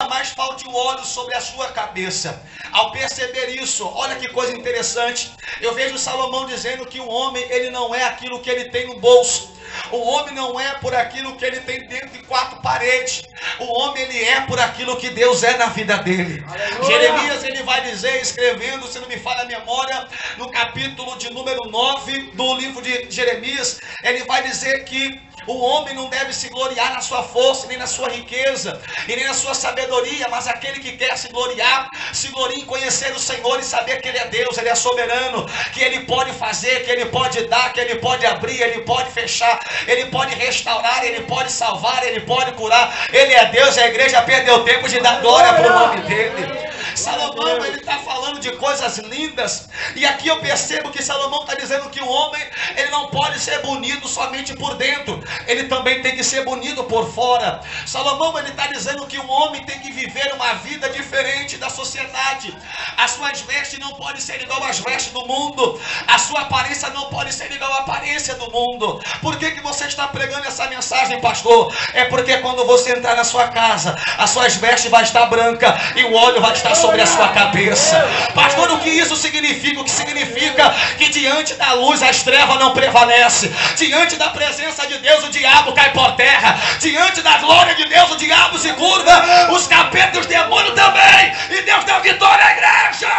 mais falte o óleo sobre a sua cabeça. Ao perceber isso, olha que coisa interessante, eu vejo Salomão dizendo que o homem, ele não é aquilo que ele tem no bolso. O homem não é por aquilo que ele tem dentro de quatro paredes. O homem, ele é por aquilo que Deus é na vida dele. Aleluia. Jeremias, ele vai dizer, escrevendo, se não me falha a memória, no capítulo de número 9 do livro de Jeremias, ele vai dizer que o homem não deve se gloriar na sua força, nem na sua riqueza, e nem na sua sabedoria, mas aquele que quer se gloriar, se glorie em conhecer o Senhor e saber que Ele é Deus, Ele é soberano, que Ele pode fazer, que Ele pode dar, que Ele pode abrir, Ele pode fechar, Ele pode restaurar, Ele pode salvar, Ele pode curar. Ele é Deus, e a igreja perdeu tempo de dar glória para o nome dele. Salomão, ele está falando de coisas lindas, e aqui eu percebo que Salomão está dizendo que o homem, ele não pode ser bonito somente por dentro, ele também tem que ser bonito por fora. Salomão, ele está dizendo que o homem tem que viver uma vida diferente da sociedade. As suas vestes não podem ser igual às vestes do mundo, a sua aparência não pode ser igual à aparência do mundo. Por que você está pregando essa mensagem, pastor? É porque quando você entrar na sua casa, as suas vestes vão estar brancas e o óleo vai estar sobre a sua cabeça. Pastor, o que isso significa? O que significa que diante da luz as trevas não prevalecem, diante da presença de Deus o diabo cai por terra, diante da glória de Deus o diabo se curva, os capetas e os demônios também, e Deus dá vitória à igreja.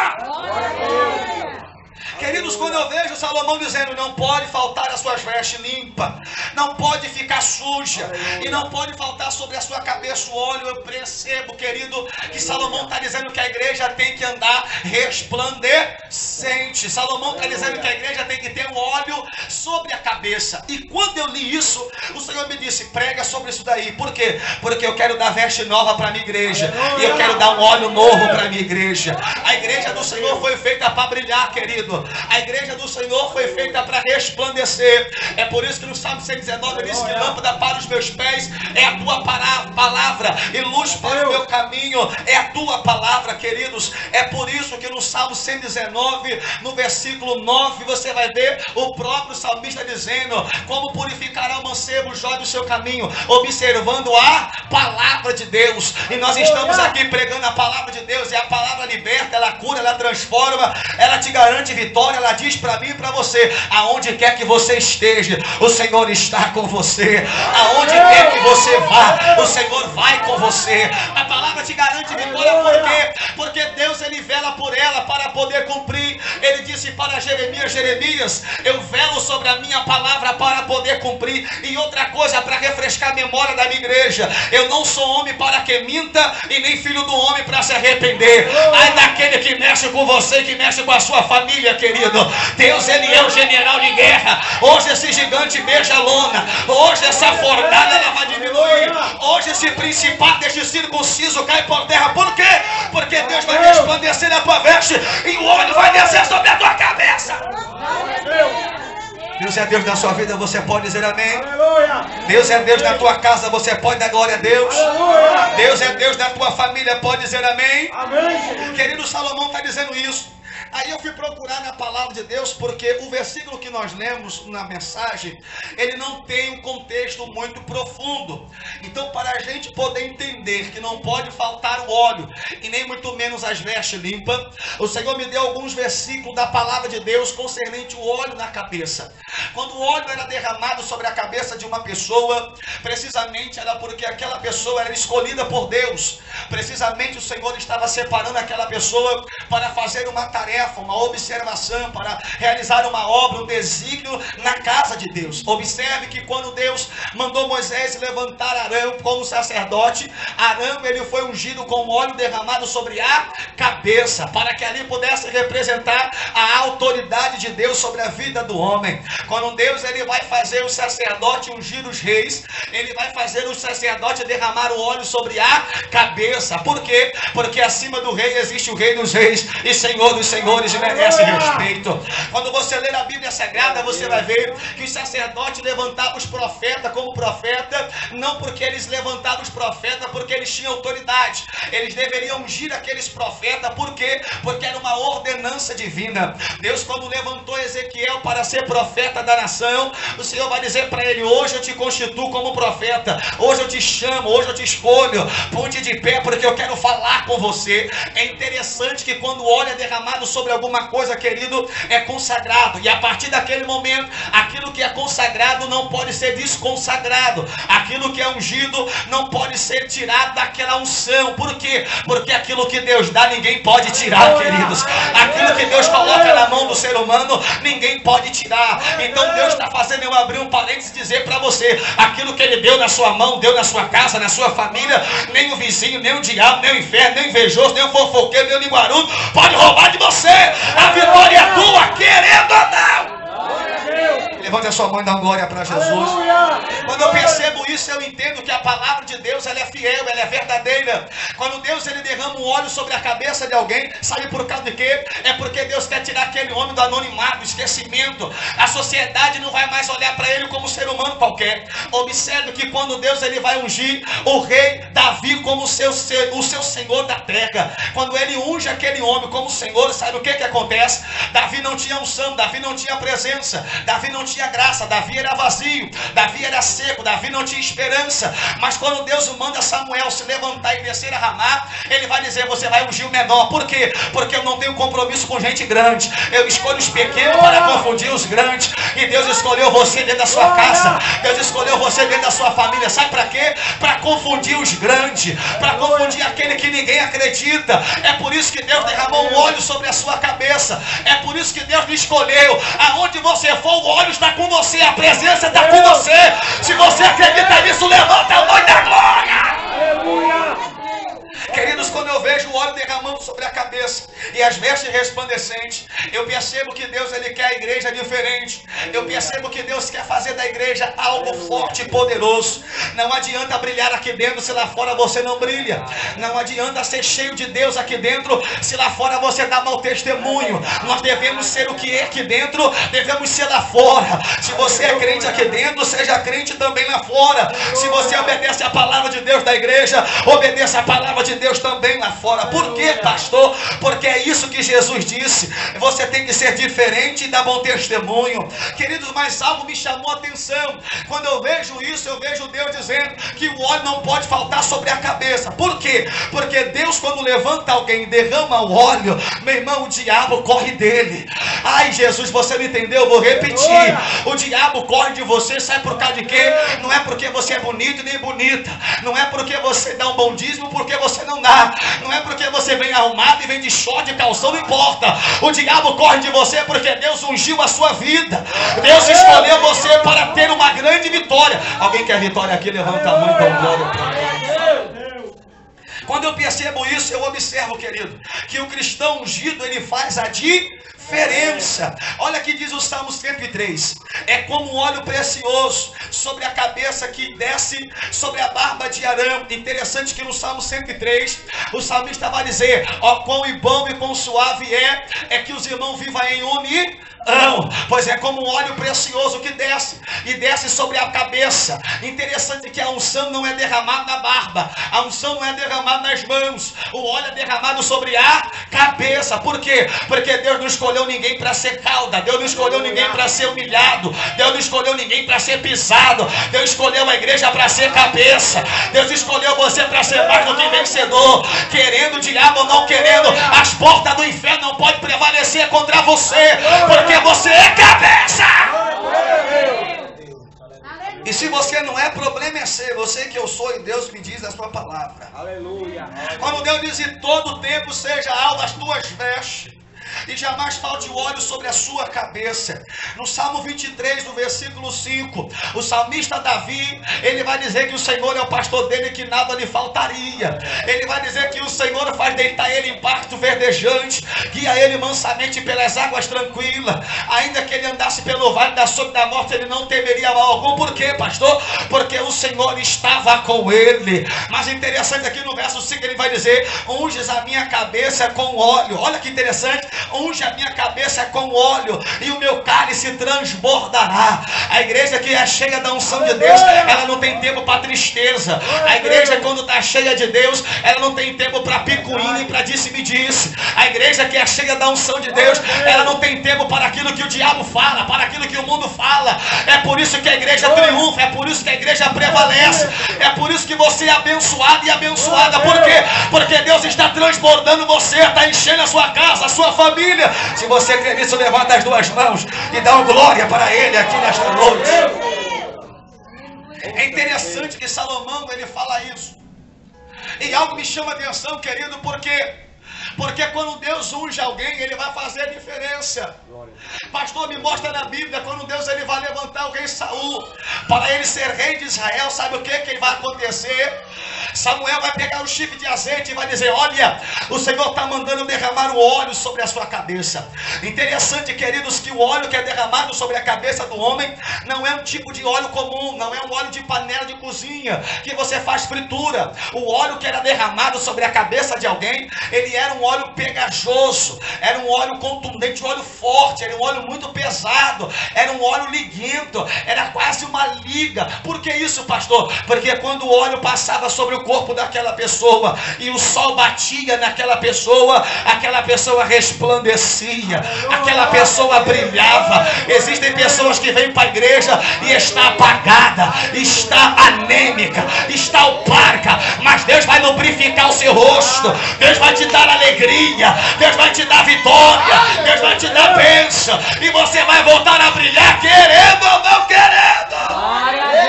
Queridos, quando eu vejo Salomão dizendo não pode faltar as suas vestes limpas, não pode ficar suja, e não pode faltar sobre a sua cabeça o óleo, eu percebo, querido, que Salomão está dizendo que a igreja tem que andar resplandecente. Salomão está dizendo que a igreja tem que ter um óleo sobre a cabeça. E quando eu li isso, o Senhor me disse, prega sobre isso daí. Por quê? Porque eu quero dar veste nova para a minha igreja, e eu quero dar um óleo novo para a minha igreja. A igreja do Senhor foi feita para brilhar, querido. A igreja do Senhor foi feita para resplandecer. É por isso que no Salmo 119 diz que lâmpada para os meus pés é a tua palavra, e luz para o meu caminho é a tua palavra, queridos. É por isso que no Salmo 119, no versículo 9, você vai ver o próprio salmista dizendo como purificará o mancebo Jó do seu caminho, observando a palavra de Deus. E nós estamos aqui pregando a palavra de Deus, e a palavra liberta, ela cura, ela transforma, ela te garante vitória. Ela diz para mim e para você, aonde quer que você esteja, o Senhor está com você. Aonde quer que você vá, o Senhor vai com você. A palavra te garante vitória, por quê? Porque Deus, ele vela por ela para poder cumprir. Ele disse para Jeremias, Jeremias, eu velo sobre a minha palavra para poder cumprir. E outra coisa, para refrescar a memória da minha igreja, eu não sou homem para que minta, e nem filho do homem para se arrepender. Ai daquele que mexe com você, que mexe com a sua família, querido. Deus, ele é o general de guerra. Hoje esse gigante beija a lona, hoje essa fornalha ela vai diminuir, hoje esse principado deste circunciso cai por terra. Por quê? Porque Deus vai resplandecer na tua veste, e o óleo vai descer sobre a tua cabeça. Deus é Deus na sua vida, você pode dizer amém? Deus é Deus na tua casa, você pode dar glória a Deus? Deus é Deus na tua família, pode dizer amém? Querido, Salomão está dizendo isso. Aí eu fui procurar na palavra de Deus, porque o versículo que nós lemos na mensagem, ele não tem um contexto muito profundo. Então, para a gente poder entender que não pode faltar o óleo, e nem muito menos as vestes limpas, o Senhor me deu alguns versículos da palavra de Deus concernente o óleo na cabeça. Quando o óleo era derramado sobre a cabeça de uma pessoa, precisamente era porque aquela pessoa era escolhida por Deus. Precisamente o Senhor estava separando aquela pessoa para fazer uma tarefa, uma observação, para realizar uma obra, um desígnio na casa de Deus. Observe que quando Deus mandou Moisés levantar Arão como sacerdote, Arão, ele foi ungido com óleo derramado sobre a cabeça, para que ali pudesse representar a autoridade de Deus sobre a vida do homem. Quando Deus, ele vai fazer o sacerdote ungir os reis, ele vai fazer o sacerdote derramar o óleo sobre a cabeça. Por quê? Porque acima do rei existe o rei dos reis e Senhor dos senhores. senhores merecem respeito. Quando você ler a Bíblia Sagrada, você vai ver que os sacerdotes levantavam os profetas como profeta, não porque eles levantavam os profetas porque eles tinham autoridade. Eles deveriam ungir aqueles profetas, por quê? Porque era uma ordenança divina. Deus, quando levantou Ezequiel para ser profeta da nação, o Senhor vai dizer para ele: hoje eu te constituo como profeta, hoje eu te chamo, hoje eu te escolho, ponte de pé porque eu quero falar com você. É interessante que quando o óleo é derramado sobre alguma coisa, querido, é consagrado, e a partir daquele momento, aquilo que é consagrado não pode ser desconsagrado, aquilo que é ungido não pode ser tirado daquela unção. Por quê? Porque aquilo que Deus dá, ninguém pode tirar, queridos. Aquilo que Deus coloca na mão do ser humano, ninguém pode tirar. Então Deus está fazendo eu abrir um parênteses e dizer para você: aquilo que Ele deu na sua mão, deu na sua casa, na sua família, nem o vizinho, nem o diabo, nem o inferno, nem o invejoso, nem o fofoqueiro, nem o linguarudo pode roubar de você. A vitória é tua, querendo ou não. Levante a sua mão e dá uma glória para Jesus. Quando eu percebo isso, eu entendo que a palavra de Deus, ela é fiel, ela é verdadeira. Quando Deus, ele derrama um óleo sobre a cabeça de alguém, sabe por causa de quê? É porque Deus quer tirar aquele homem do anonimato, do esquecimento. A sociedade não vai mais olhar para ele como um ser humano qualquer. Observe que quando Deus, ele vai ungir o rei Davi como o seu senhor da terra, quando ele unge aquele homem como senhor, sabe o que acontece? Davi não tinha unção, Davi não tinha presença, Davi não tinha graça, Davi era vazio, Davi era seco, Davi não tinha esperança. Mas quando Deus manda Samuel se levantar e descer a Ramá, ele vai dizer: você vai ungir o menor. Por quê? Porque eu não tenho compromisso com gente grande, eu escolho os pequenos para confundir os grandes. E Deus escolheu você dentro da sua casa, Deus escolheu você dentro da sua família, sabe para quê? Para confundir os grandes, para confundir aquele que ninguém acredita. É por isso que Deus derramou um óleo sobre a sua cabeça, é por isso que Deus lhe escolheu. Aonde você for, o óleo está com você, a presença está com você. Se você acredita nisso, levanta a mão da glória. Aleluia. Queridos, quando eu vejo o óleo derramando sobre a cabeça e as vestes resplandecentes, eu percebo que Deus, ele quer a igreja diferente. Eu percebo que Deus quer fazer da igreja algo forte e poderoso. Não adianta brilhar aqui dentro se lá fora você não brilha. Não adianta ser cheio de Deus aqui dentro se lá fora você dá mau testemunho. Nós devemos ser o que é aqui dentro, devemos ser lá fora. Se você é crente aqui dentro, seja crente também lá fora. Se você obedece a palavra de Deus da igreja, obedeça a palavra de Deus também lá fora. Por quê, pastor? Porque é isso que Jesus disse: você tem que ser diferente e dar bom testemunho. Queridos, mas algo me chamou a atenção. Quando eu vejo isso, eu vejo Deus dizendo que o óleo não pode faltar sobre a cabeça. Por quê? Porque Deus, quando levanta alguém e derrama o óleo, meu irmão, o diabo corre dele. Ai, Jesus, você não entendeu? Eu vou repetir. O diabo corre de você, sabe por causa de quê? Não é porque você é bonito nem bonita, não é porque você dá um bom dízimo, porque você não dá, não é porque você vem arrumado e vem de short e calção, não importa. O diabo corre de você porque Deus ungiu a sua vida. Deus escolheu você para ter uma grande vitória. Alguém quer vitória aqui? Levanta a mão e dá glória para Deus. Quando eu percebo isso, eu observo, querido, que o cristão ungido, ele faz a diferença. Olha que diz o Salmo 103: é como um óleo precioso sobre a cabeça que desce sobre a barba de Arão. Interessante que no Salmo 103 o salmista vai dizer: ó, quão bom e quão suave é que os irmãos vivam em união. Pois é como um óleo precioso que desce e desce sobre a cabeça. Interessante que a unção não é derramada na barba, a unção não é derramada nas mãos, o óleo é derramado sobre a cabeça. Por quê? Porque Deus não escolheu ninguém para ser cauda, Deus não escolheu ninguém para ser humilhado, Deus não escolheu ninguém para ser pisado, Deus escolheu a igreja para ser cabeça. Deus escolheu você para ser mais do que vencedor. Querendo o diabo ou não querendo, as portas do inferno não podem prevalecer contra você, porque você é cabeça. E se você não é, problema é ser. Você que eu sou e Deus me diz a sua palavra. Aleluia. Quando Deus diz: em todo tempo seja alvo as tuas vestes, e jamais falte o óleo sobre a sua cabeça. No Salmo 23, no versículo 5, o salmista Davi, ele vai dizer que o Senhor é o pastor dele, que nada lhe faltaria. Ele vai dizer que o Senhor faz deitar ele em pasto verdejante, guia ele mansamente pelas águas tranquilas. Ainda que ele andasse pelo vale da sombra da morte, ele não temeria mal algum. Por quê, pastor? Porque o Senhor estava com ele. Mas interessante aqui no verso 5, ele vai dizer: unges a minha cabeça com óleo. Olha que interessante. unge a minha cabeça com óleo e o meu cálice transbordará. A igreja que é cheia da unção de Deus, ela não tem tempo para tristeza. A igreja, quando está cheia de Deus, ela não tem tempo para picuinha e para disse-me-disse. A igreja que é cheia da unção de Deus, ela não tem tempo para aquilo que o diabo fala, para aquilo que o mundo fala. É por isso que a igreja triunfa, é por isso que a igreja prevalece, é por isso que você é abençoado e abençoada. Por quê? Porque Deus está transbordando você, está enchendo a sua casa, a sua família. Se você crê nisso, levanta as duas mãos e dá uma glória para Ele aqui nesta noite. É interessante que Salomão, ele fala isso. E algo me chama a atenção, querido, porque quando Deus unge alguém, Ele vai fazer a diferença. Pastor, me mostra na Bíblia, quando Deus ele vai levantar o rei Saul, para ele ser rei de Israel, sabe o que vai acontecer? Samuel vai pegar um chifre de azeite e vai dizer: olha, o Senhor está mandando derramar o óleo sobre a sua cabeça. Interessante, queridos, que o óleo que é derramado sobre a cabeça do homem não é um tipo de óleo comum, não é um óleo de panela de cozinha, que você faz fritura. O óleo que era derramado sobre a cabeça de alguém, ele era um óleo pegajoso, era um óleo contundente, um óleo forte, era um óleo muito pesado, era um óleo liguento, era quase uma liga. Por que isso, pastor? Porque quando o óleo passava sobre o corpo daquela pessoa e o sol batia naquela pessoa, aquela pessoa resplandecia, aquela pessoa brilhava. Existem pessoas que vêm para a igreja e está apagada, está anêmica, está opaca, mas Deus vai lubrificar o seu rosto, Deus vai te dar alegria, Deus vai te dar vitória, Deus vai te dar bênção, e você vai voltar a brilhar, querendo ou não querendo. Glória a Deus.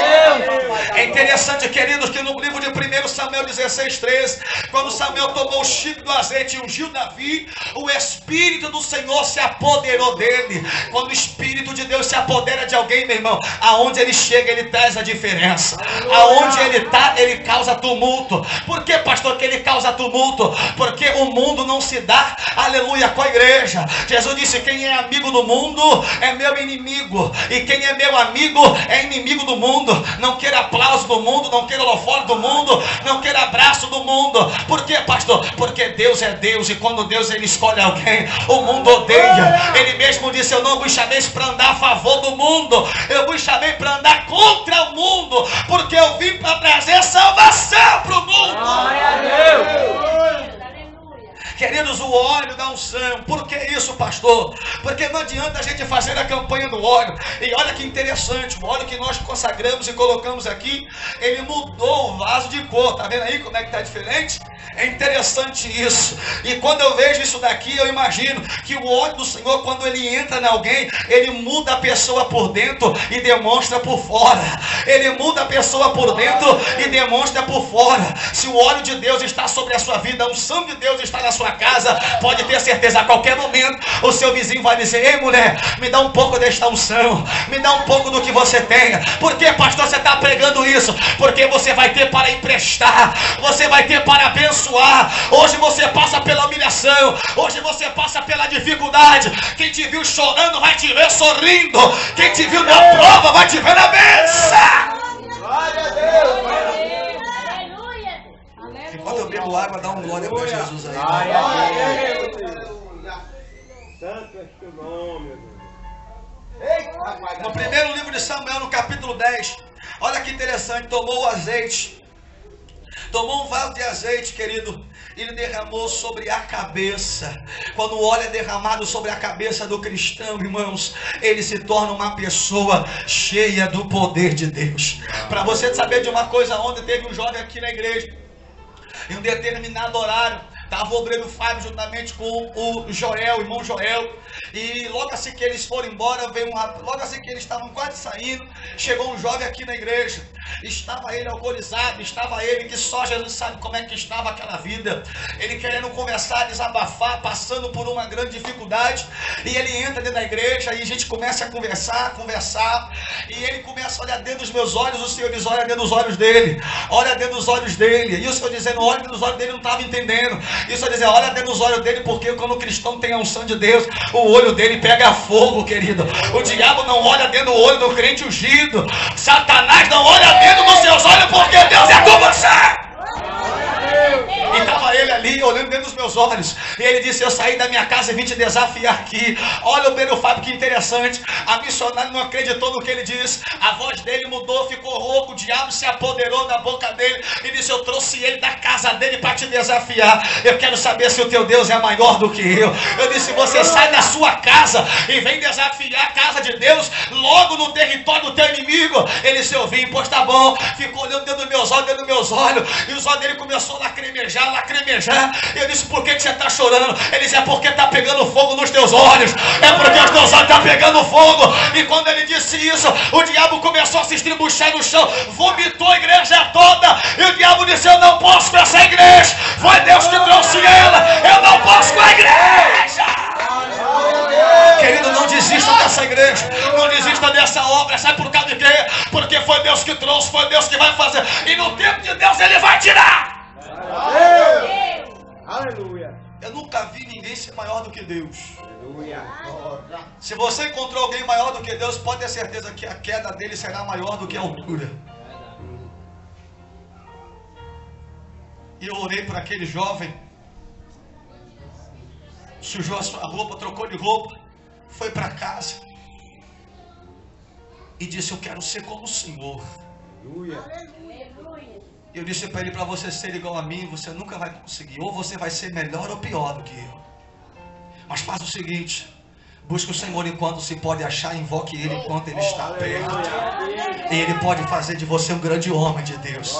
É interessante, queridos, que no livro de 1 Samuel 16:13, quando Samuel tomou o chifre do azeite e ungiu Davi, o Espírito do Senhor se apoderou dele. Quando o Espírito de Deus se apodera de alguém, meu irmão, aonde ele chega, ele traz a diferença. Aonde ele está, ele causa tumulto. Por que, pastor, que ele causa tumulto? Porque o mundo não se dá, aleluia, com a igreja. Jesus disse: quem é amigo do mundo é meu inimigo, e quem é meu amigo é inimigo do mundo. Não queira aplauso do mundo, não queira holofote do mundo, não queira abraço do mundo. Por quê, pastor? Porque Deus é Deus, e quando Deus ele escolhe alguém, o mundo odeia. Ele mesmo disse: eu não vos chamei para andar a favor do mundo, eu vos chamei para andar contra o mundo, porque eu vim para trazer salvação para o mundo. Glória a Deus. Queridos, o óleo da unção. Por que isso, pastor? Porque não adianta a gente fazer a campanha do óleo. E olha que interessante, o óleo que nós consagramos e colocamos aqui, ele mudou o vaso de cor. Tá vendo aí como é que tá diferente? É interessante isso. E quando eu vejo isso daqui, eu imagino que o óleo do Senhor, quando ele entra em alguém, ele muda a pessoa por dentro e demonstra por fora. Ele muda a pessoa por dentro e demonstra por fora. Se o óleo de Deus está sobre a sua vida, a unção de Deus está na sua casa, pode ter certeza, a qualquer momento o seu vizinho vai dizer: ei, mulher, me dá um pouco desta unção, me dá um pouco do que você tenha. Por que, pastor, você está pregando isso? Porque você vai ter para emprestar, você vai ter para abençoar. Hoje você passa pela humilhação, hoje você passa pela dificuldade. Quem te viu chorando vai te ver sorrindo, quem te viu na prova vai te ver na bênção. Glória a Deus. Enquanto eu bebo água, dá um glória para Jesus aí. Glória a Deus. Santo é teu nome, Deus. No primeiro livro de Samuel, no capítulo 10, olha que interessante, tomou o azeite, tomou um vaso de azeite, querido, ele derramou sobre a cabeça. Quando o óleo é derramado sobre a cabeça do cristão, irmãos, ele se torna uma pessoa cheia do poder de Deus. Para você saber de uma coisa, ontem teve um jovem aqui na igreja, em um determinado horário, estava o obreiro Fábio juntamente com o Joel, o irmão Joel. E logo assim que eles foram embora, logo assim que eles estavam quase saindo, chegou um jovem aqui na igreja. Estava ele alcoolizado, estava ele que só Jesus sabe como é que estava aquela vida. Ele querendo conversar, desabafar, passando por uma grande dificuldade. E ele entra dentro da igreja e a gente começa a conversar. E ele começa a olhar dentro dos meus olhos. O Senhor diz: olha dentro dos olhos dele, olha dentro dos olhos dele. E o Senhor dizendo: olha dentro dos olhos dele, não estava entendendo. E o Senhor dizendo: olha dentro dos olhos dele, porque quando o cristão tem a unção de Deus, o olho dele pega fogo, querido. O diabo não olha dentro do olho do crente ungido. Satanás não olha dentro dos seus olhos, porque Deus é com você. E estava ele ali, ali olhando dentro dos meus olhos. E ele disse: eu saí da minha casa e vim te desafiar aqui. Olha o Breno Fábio, que interessante. A missionária não acreditou no que ele disse. A voz dele mudou, ficou rouco. O diabo se apoderou da boca dele e disse: eu trouxe ele da casa dele para te desafiar. Eu quero saber se o teu Deus é maior do que eu. Eu disse: você sai da sua casa e vem desafiar a casa de Deus logo no território do teu inimigo. Ele disse: eu vim. Pois tá bom. Ficou olhando dentro dos meus olhos, e os olhos dele começou a lacrimejar. E eu disse: por que você está chorando? Ele disse: é porque está pegando fogo nos teus olhos. É porque os teus olhos estão pegando fogo. E quando ele disse isso, o diabo começou a se estribuchar no chão, vomitou a igreja toda. E o diabo disse: eu não posso com essa igreja. Foi Deus que trouxe ela. Eu não posso com a igreja. Querido, não desista dessa igreja, não desista dessa obra. Sabe por causa de quê? Porque foi Deus que trouxe, foi Deus que vai fazer. E no tempo de Deus ele vai tirar. Aleluia. Eu nunca vi ninguém ser maior do que Deus. Aleluia. Se você encontrou alguém maior do que Deus, pode ter certeza que a queda dele será maior do que a altura. E eu orei para aquele jovem, sujou a sua roupa, trocou de roupa, foi para casa e disse: eu quero ser como o Senhor. Aleluia. Eu disse para ele: para você ser igual a mim, você nunca vai conseguir. Ou você vai ser melhor ou pior do que eu. Mas faz o seguinte: busque o Senhor enquanto se pode achar, invoque Ele enquanto Ele está perto. E Ele pode fazer de você um grande homem de Deus.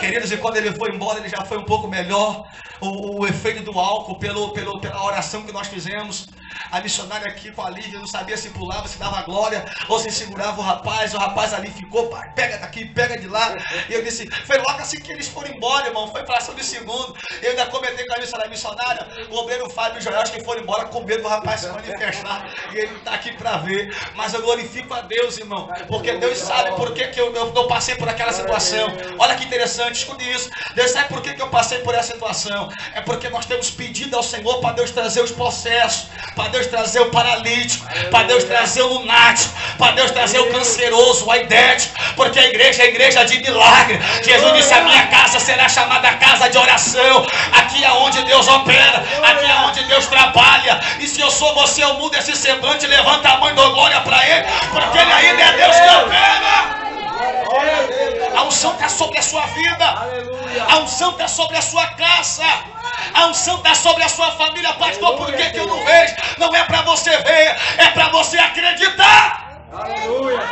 Queridos, e quando ele foi embora, ele já foi um pouco melhor. O efeito do álcool, pela oração que nós fizemos. A missionária aqui com a Lívia não sabia se pulava, se dava glória, ou se segurava o rapaz ali ficou: pega daqui, pega de lá. E eu disse: foi logo assim que eles foram embora, irmão, foi fração de segundo. Eu ainda comentei com a missionária, o Breno Fábio e o Joel, acho que foram embora com medo do rapaz se manifestar, e ele está aqui para ver. Mas eu glorifico a Deus, irmão, porque Deus sabe por que eu passei por aquela situação. Olha que interessante, escute isso. Deus sabe por que eu passei por essa situação. É porque nós temos pedido ao Senhor para Deus trazer os processos, para Deus trazer o paralítico, para Deus trazer o lunático, para Deus trazer o canceroso, o aidético, porque a igreja é igreja de milagre. Jesus disse: a minha casa será chamada casa de oração. Aqui é onde Deus opera, aqui é onde Deus trabalha. E se eu sou você, eu mudo esse semblante, levanta a mão e dou glória para Ele, porque Ele ainda é Deus que opera. A unção está sobre a sua vida. A unção está sobre a sua casa. A unção está sobre a sua família. Pastor, por que eu não vejo? Não é para você ver, é para você acreditar. Aleluia.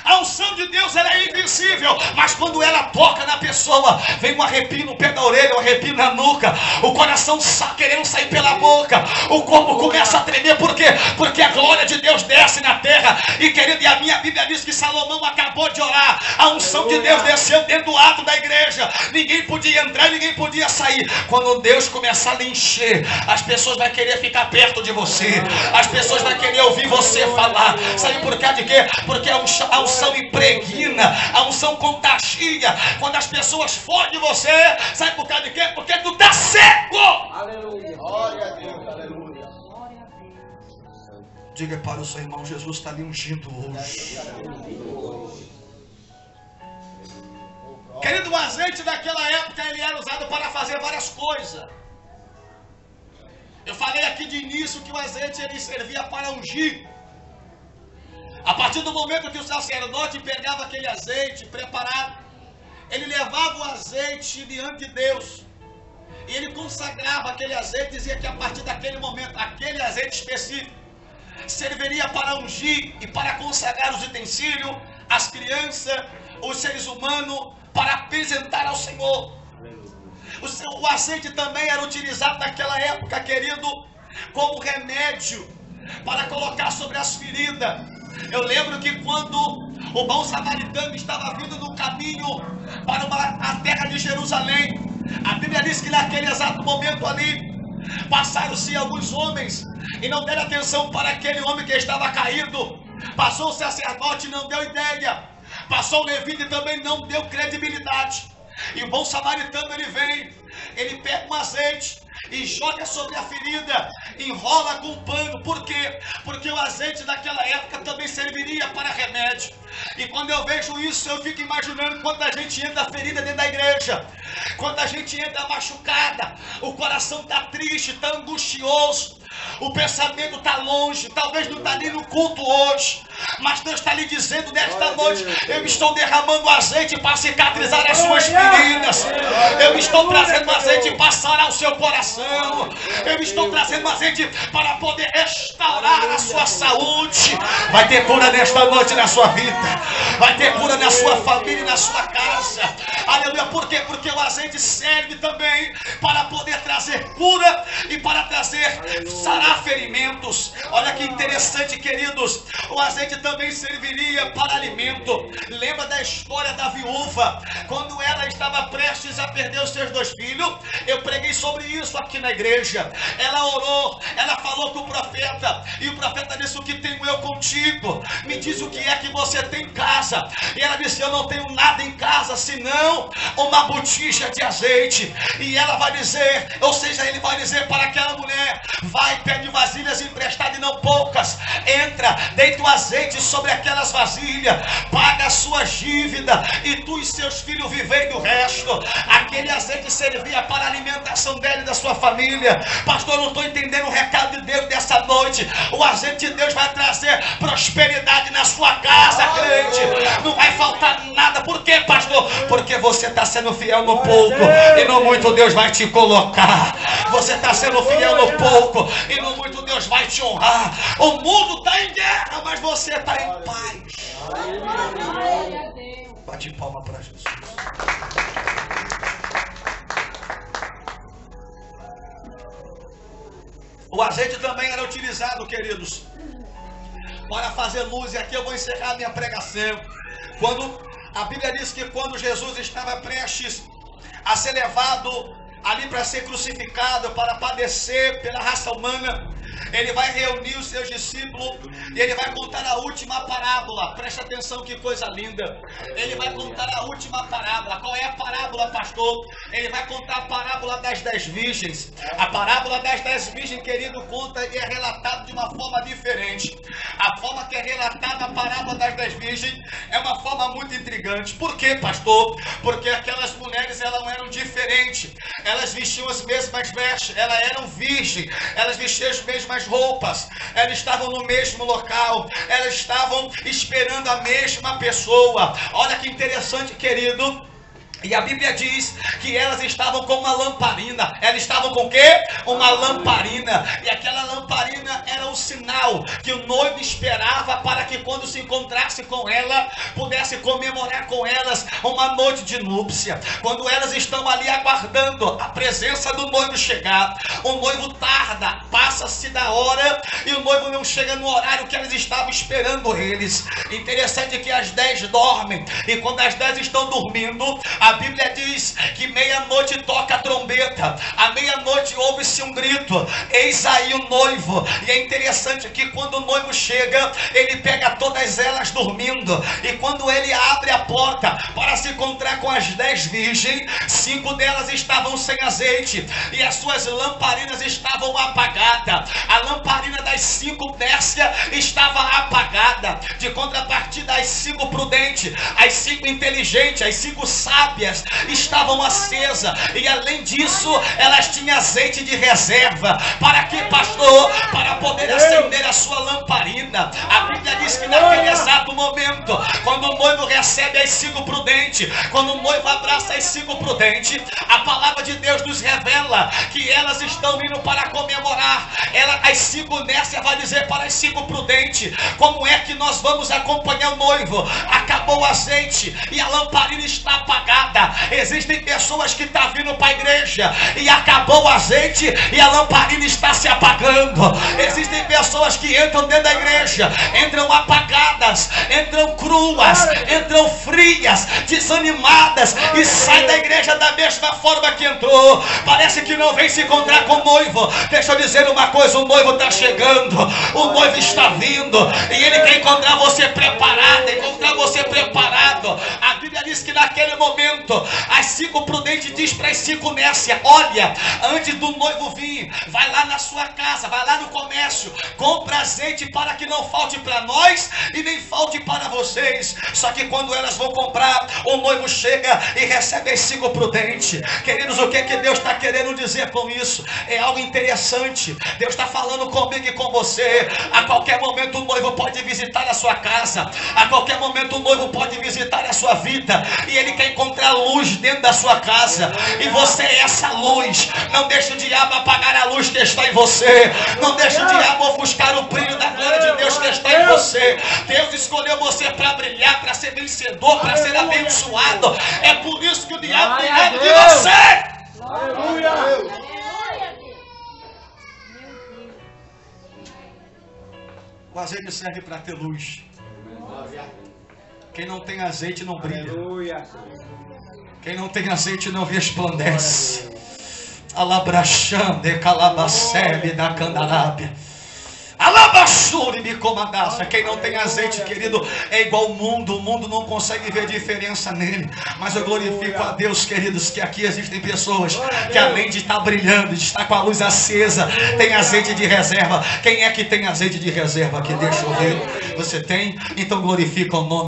A unção de Deus, ela é invisível, mas quando ela toca na pessoa, vem um arrepio no pé da orelha, um arrepio na nuca, o coração querendo sair pela boca, o corpo começa a tremer. Por quê? Porque a glória de Deus desce na terra. E querido, e a minha Bíblia diz que Salomão acabou de orar, a unção de Deus desceu dentro do ato da igreja. Ninguém podia entrar, ninguém podia sair. Quando Deus começar a lhe encher, as pessoas vão querer ficar perto de você, as pessoas vão querer ouvir você falar. Sabe por causa de quê? Porque a unção impregna, a unção contagia. Quando as pessoas fogem de você, sabe por causa de quê? Porque tu está seco. Aleluia. Glória a Deus. Aleluia. Diga para o seu irmão: Jesus está lhe ungindo hoje. Querido, o azeite daquela época ele era usado para fazer várias coisas. Eu falei aqui de início que o azeite ele servia para ungir. A partir do momento que o sacerdote pegava aquele azeite preparado, ele levava o azeite diante de Deus. E ele consagrava aquele azeite, dizia que a partir daquele momento, aquele azeite específico serviria para ungir e para consagrar os utensílios, as crianças, os seres humanos, para apresentar ao Senhor. O azeite também era utilizado naquela época, querido, como remédio para colocar sobre as feridas. Eu lembro que quando o bom samaritano estava vindo no caminho para a terra de Jerusalém, a Bíblia diz que naquele exato momento ali, passaram-se alguns homens e não deram atenção para aquele homem que estava caído. Passou o sacerdote e não deu ideia. Passou o levita e também não deu credibilidade. E o bom samaritano ele vem, ele pega um azeite e joga sobre a ferida, enrola com um pano. Por quê? Porque o azeite daquela época também serviria para remédio. E quando eu vejo isso, eu fico imaginando quando a gente entra ferida dentro da igreja, quando a gente entra machucada, o coração está triste, está angustioso, o pensamento está longe, talvez não está nem no culto hoje, mas Deus está lhe dizendo nesta noite: eu estou derramando azeite para cicatrizar as suas feridas, eu estou trazendo azeite para sarar o seu coração, eu estou trazendo azeite para poder restaurar a sua saúde. Vai ter cura nesta noite na sua vida, vai ter cura na sua família e na sua casa. Aleluia. Por quê? Porque o azeite serve também para poder trazer cura e para trazer sarar ferimentos. Olha que interessante, queridos. O azeite também serviria para alimento. Lembra da história da viúva, quando ela estava prestes a perder os seus 2 filhos? Eu preguei sobre isso aqui na igreja. Ela orou, ela falou com o profeta, e o profeta disse: o que tenho eu contigo? Me diz o que é que você tem em casa. E ela disse: eu não tenho nada em casa senão uma botija de azeite. E ela vai dizer, ou seja, ele vai dizer para aquela mulher: vai, pede vasilhas emprestadas e não poucas, entra, deita o azeite sobre aquelas vasilhas, paga a sua dívida e tu e seus filhos vivei do resto. Aquele azeite servia para a alimentação dela e da sua família. Pastor, não estou entendendo o recado de Deus dessa noite. O azeite de Deus vai trazer prosperidade na sua casa, crente. Não vai faltar nada. Por quê, pastor? Porque você está sendo fiel no pouco e no muito Deus vai te colocar. Você está sendo fiel no pouco e no muito Deus vai te honrar. O mundo está em guerra, mas você está em paz. Bate palma para Jesus. O azeite também era utilizado, queridos, para fazer luz. E aqui eu vou encerrar a minha pregação. Quando a Bíblia diz que quando Jesus estava prestes a ser levado ali para ser crucificado, para padecer pela raça humana, ele vai reunir os seus discípulos e ele vai contar a última parábola. Presta atenção, que coisa linda. Ele vai contar a última parábola. Qual é a parábola, pastor? Ele vai contar a parábola das 10 virgens. A parábola das 10 virgens, querido, conta e é relatado de uma forma diferente. A forma que é relatada a parábola das 10 virgens é uma forma muito intrigante. Por quê, pastor? Porque aquelas mulheres, elas eram diferentes. Elas vestiam as mesmas vestes, elas eram virgens, elas vestiam as mesmas roupas, elas estavam no mesmo local, elas estavam esperando a mesma pessoa. Olha que interessante, querido. E a Bíblia diz que elas estavam com uma lamparina. Elas estavam com o quê? Uma lamparina. E aquela lamparina era o sinal que o noivo esperava para que quando se encontrasse com ela, pudesse comemorar com elas uma noite de núpcia. Quando elas estão ali aguardando a presença do noivo chegar, o noivo tarda, passa-se da hora e o noivo não chega no horário que elas estavam esperando eles. Interessante que as 10 dormem, e quando as 10 estão dormindo, a Bíblia diz que meia-noite toca a trombeta, à meia-noite ouve-se um grito: eis aí o noivo. E é interessante que quando o noivo chega, ele pega todas elas dormindo, e quando ele abre a porta para se encontrar com as 10 virgens, 5 delas estavam sem azeite e as suas lamparinas estavam apagadas. A lamparina das 5 Nércia estava apagada. De contrapartida, as 5 prudentes, as 5 inteligentes, as 5 sábias estavam acesas, e além disso elas tinham azeite de reserva. Para quê, pastor? Para poder acender a sua lamparina. A Bíblia diz que naquele exato momento, quando o noivo recebe as 5 prudentes, quando o noivo abraça as 5 prudentes, a palavra de Deus nos revela que elas estão indo para comemorar. As 5 Nércia vai dizer para as 5 prudentes: como é que nós vamos acompanhar o noivo? Acabou o azeite e a lamparina está apagada. Existem pessoas que estão vindo para a igreja e acabou o azeite e a lamparina está se apagando. Existem pessoas que entram dentro da igreja, entram apagadas, entram cruas, entram frias, desanimadas, e saem da igreja da mesma forma que entrou. Parece que não vem se encontrar com o noivo. Deixa eu dizer uma coisa: o noivo está chegando, o noivo está vindo, e ele quer encontrar você preparado, encontrar você preparado. A Bíblia diz que naquele momento as 5 prudentes diz para as 5 Nércia: olha, antes do noivo vir, vai lá na sua casa, vai lá no comércio, compra azeite para que não falte para nós e nem falte para vocês. Só que quando elas vão comprar, o noivo chega e recebe as 5 prudentes. Queridos, o que Deus está querendo dizer com isso? É algo interessante. Deus está falando comigo e com você. A qualquer momento o noivo pode visitar a sua casa, a qualquer momento o noivo pode visitar a sua vida, e ele quer encontrar luz dentro da sua casa, e você é essa luz. Não deixe o diabo apagar a luz que está em você, não deixe o diabo ofuscar o brilho da glória de Deus que está em você. Deus escolheu você para brilhar, para ser vencedor, para ser abençoado. É por isso que o diabo tem medo de você. Aleluia. O azeite serve para ter luz. Quem não tem azeite não brilha. Aleluia. Quem não tem azeite não resplandece. Alabrachande calabacebe da candarábia. Alabaxure me comandaça. Quem não tem azeite, querido, é igual o mundo não consegue ver diferença nele. Mas eu glorifico a Deus, queridos, que aqui existem pessoas que além de estar brilhando, de estar com a luz acesa, tem azeite de reserva. Quem é que tem azeite de reserva aqui? Deixa eu ver. Você tem? Então glorifica o nome